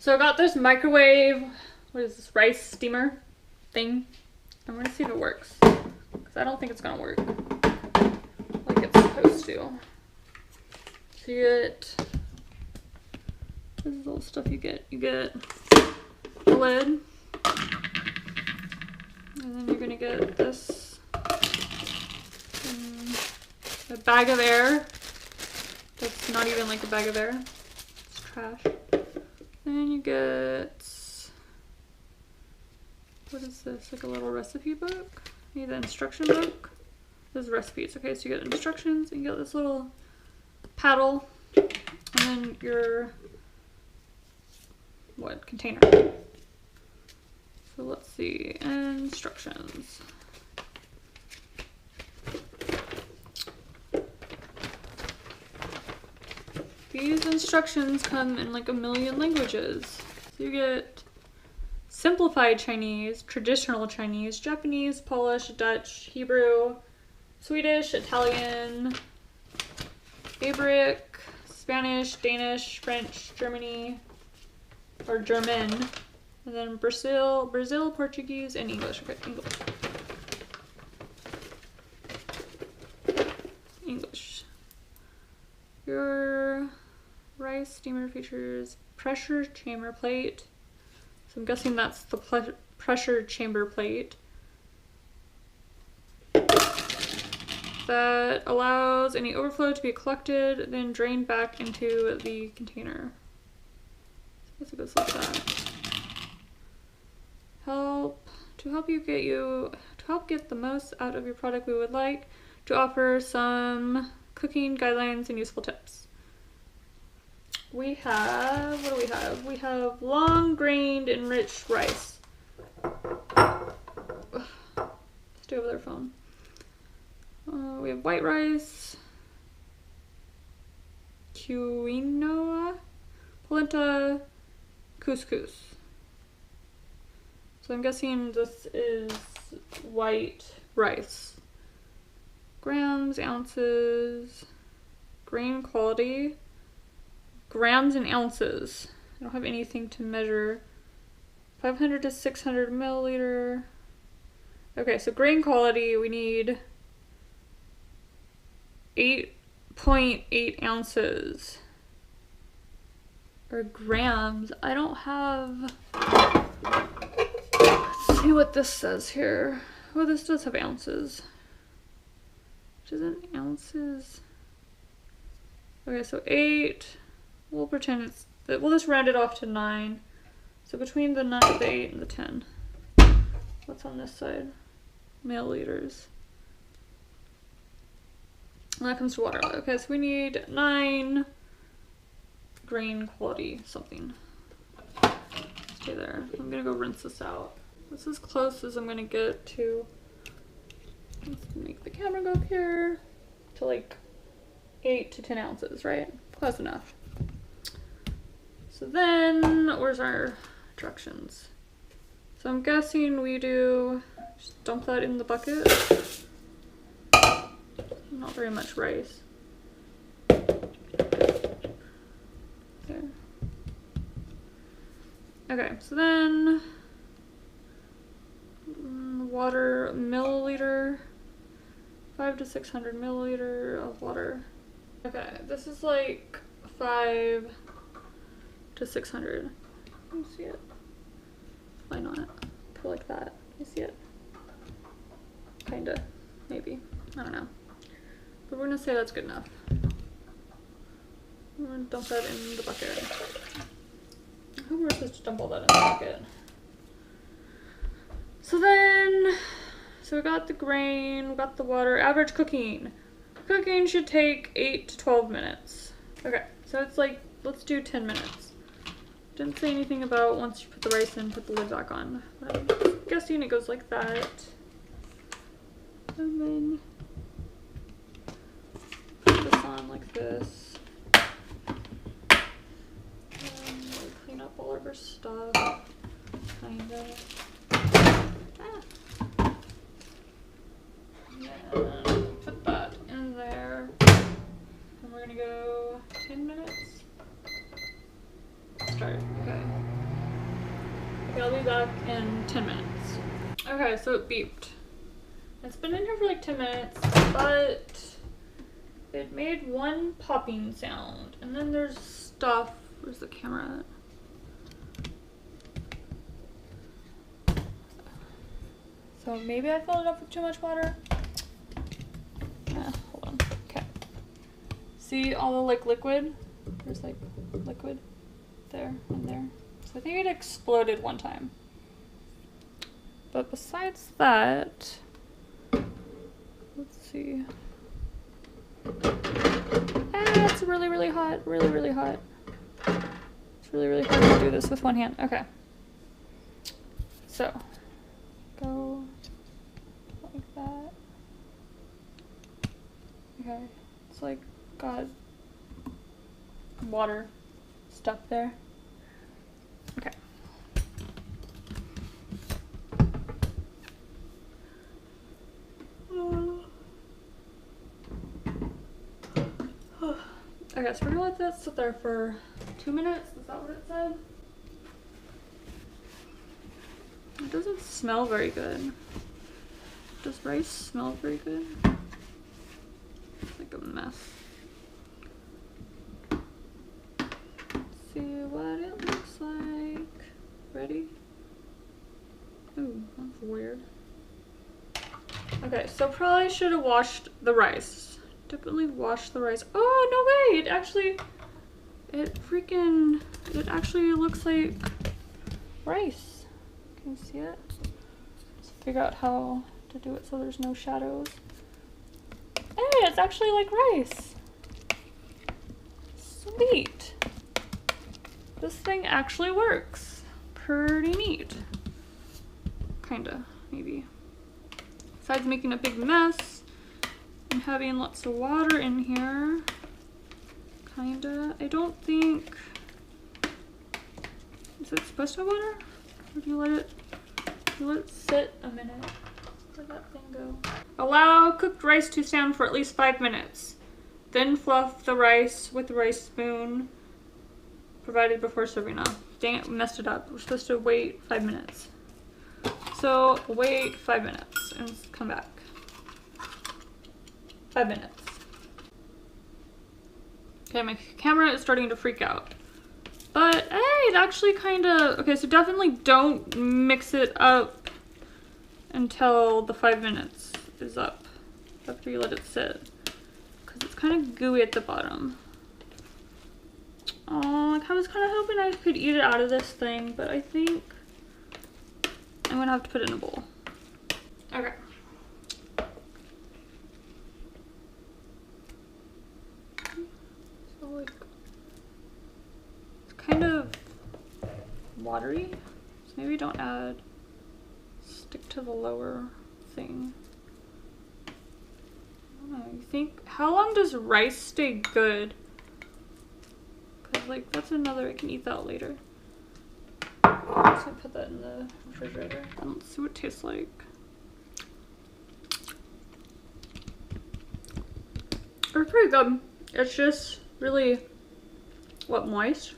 So I got this microwave, what is this, rice steamer thing. I'm gonna see if it works, because I don't think it's gonna work like it's supposed to. So you get, this is all stuff you get. You get the lid, and then you're gonna get this, a bag of air. That's not even like a bag of air, it's trash. Then you get, what is this, like a little recipe book? You need the instruction book. This is recipes. Okay, so you get instructions, and you get this little paddle, and then your, what, container. So let's see, instructions. These instructions come in like a million languages. So you get simplified Chinese, traditional Chinese, Japanese, Polish, Dutch, Hebrew, Swedish, Italian, Arabic, Spanish, Danish, French, German, and then Brazil, Portuguese, and English. Okay, English. Your rice steamer features pressure chamber plate. So I'm guessing that's the pressure chamber plate that allows any overflow to be collected, then drained back into the container. So I guess it goes like that. To help get the most out of your product, we would like to offer some cooking guidelines and useful tips. We have, what do we have? We have long-grained enriched rice. Stay over their phone. We have white rice, quinoa, polenta, couscous. So I'm guessing this is white rice. Grams, ounces, grain quality, grams and ounces. I don't have anything to measure. 500 to 600 milliliter. Okay, so grain quality, we need 8.8 ounces. Or grams. I don't have, let's see what this says here. Oh, this does have ounces. Which isn't ounces. Okay, so 8. We'll pretend it's, we'll just round it off to 9. So between the 8 and the 10. What's on this side? Milliliters. And that comes to water. Okay, so we need 9 grain quality something. Stay there. I'm gonna go rinse this out. This is as close as I'm gonna get to, let's make the camera go up here, to like 8 to 10 ounces, right? Close enough. So then, where's our directions? So I'm guessing we do, just dump that in the bucket. Not very much rice. There. Okay, so then, water, milliliter, 5 to 600 milliliter of water. Okay, this is like 5 to 600. Can you see it? Why not? Put like that. Can you see it? Kinda, maybe. I don't know. But we're gonna say that's good enough. I'm gonna dump that in the bucket. I hope we're supposed to dump all that in the bucket. So then, so we got the grain, we got the water. Average cooking. Cooking should take 8 to 12 minutes. Okay, so it's like, let's do 10 minutes. Didn't say anything about once you put the rice in, put the lid back on. I'm guessing it goes like that. And then put this on like this. And we'll clean up all of our stuff. Kind of. And put that in there. And we're gonna go 10 minutes. Start. Okay. I'll be back in 10 minutes. Okay, so it beeped. It's been in here for like 10 minutes, but it made one popping sound. And then there's stuff. Where's the camera at? So maybe I filled it up with too much water. Hold on. Okay. See all the like liquid? There's like liquid there and there. So I think it exploded one time. But besides that, let's see. It's really, really hot. Really, really hot. It's really, really hard to do this with one hand. Okay. So, go like that. Okay. It's like got water stuck there. Okay. Okay, so we're gonna let that sit there for 2 minutes. Is that what it said? It doesn't smell very good. Does rice smell very good? It's like a mess. Let's see what it looks like. Ready? Ooh, that's weird. Okay, so probably should have washed the rice. Definitely wash the rice. Oh, no way! It actually looks like rice. Can you see it? Let's figure out how to do it so there's no shadows. Hey, it's actually like rice. Sweet. This thing actually works. Pretty neat. Kinda, maybe. Besides making a big mess and having lots of water in here. Kinda. I don't think... Is it supposed to have water? Or do you let it sit a minute? Where'd that thing go? Allow cooked rice to stand for at least 5 minutes. Then fluff the rice with the rice spoon provided before serving up. Dang it, we messed it up. We're supposed to wait 5 minutes. So wait 5 minutes and come back. 5 minutes. Okay, my camera is starting to freak out. But hey, it actually kind of... Okay, so definitely don't mix it up until the 5 minutes is up. After you let it sit. Because it's kind of gooey at the bottom. Oh, I was kind of hoping I could eat it out of this thing, but I think I'm gonna have to put it in a bowl. Okay. So like, it's kind of watery, so maybe don't add, stick to the lower thing. I don't know, you think, how long does rice stay good? Cause like, that's another, I can eat that later. So put that in the refrigerator and let's see what it tastes like. It's pretty good. It's just really, moist.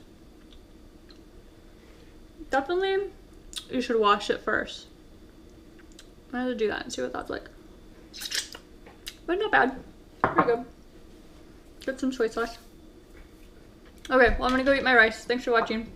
Definitely, you should wash it first. I'm gonna do that and see what that's like. But not bad. Pretty good. Get some soy sauce. Okay, well I'm gonna go eat my rice. Thanks for watching.